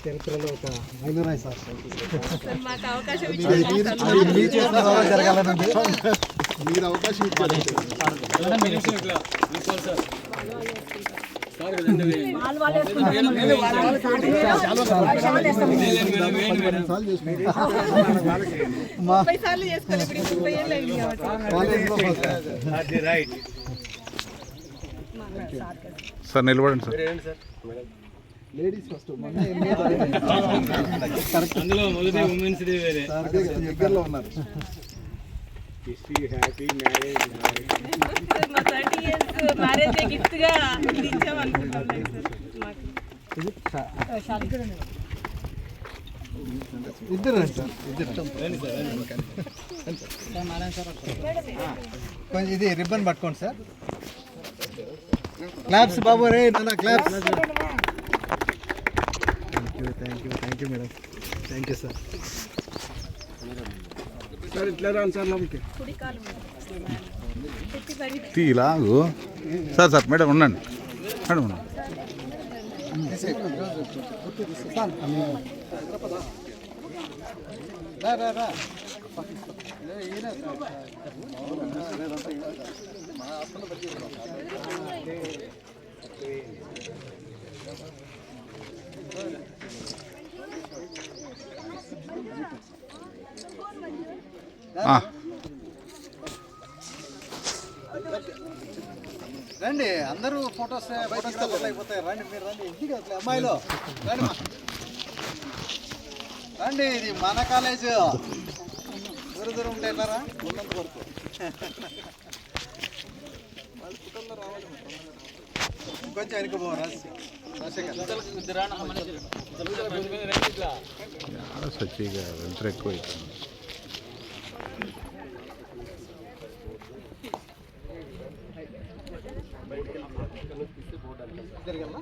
చరిత్రలో ఒక మైలురాయి సార్. మాకు అవకాశం జరగాలనండి మీరు అవకాశం ఇచ్చారు. సార్ నిలబడండి సార్. లేడీస్ ఫస్ట్ అందులో మొదటి ఉమెన్స్ డే వేరే దగ్గరలో ఉన్నారు. Happy marriage. మా 30 years మ్యారేజ్ డే గిఫ్ట్ గా ఇది ఇచ్చాం అనుకుంటున్నాం సార్. ఇద్దరు సార్, కొంచెం ఇది రిబ్బన్ పట్టుకోండి సార్. క్లాప్స్ బాబు రే నాన్న, claps. Thank you madam, thank you sir. Sir ఇట్లా రాను సార్ లోపలికి. తీలాగు సార్. సార్ మేడం ఉండండి, మేడం ఉండండి. రండి అందరూ ఫొటోస్ అయిపోతాయి. రండి మీరు రండి, ఇంటికి అట్లా అమ్మాయిలు రండి రండి. ఇది మన కాలేజ్, దూరం ఉంటే వెళ్ళారా ఉన్నంత వరకు. ఇంకొంచెం వెనుకపోరా సచ్చిగా వెంటర్ ఎక్కువ జరిగల్లా.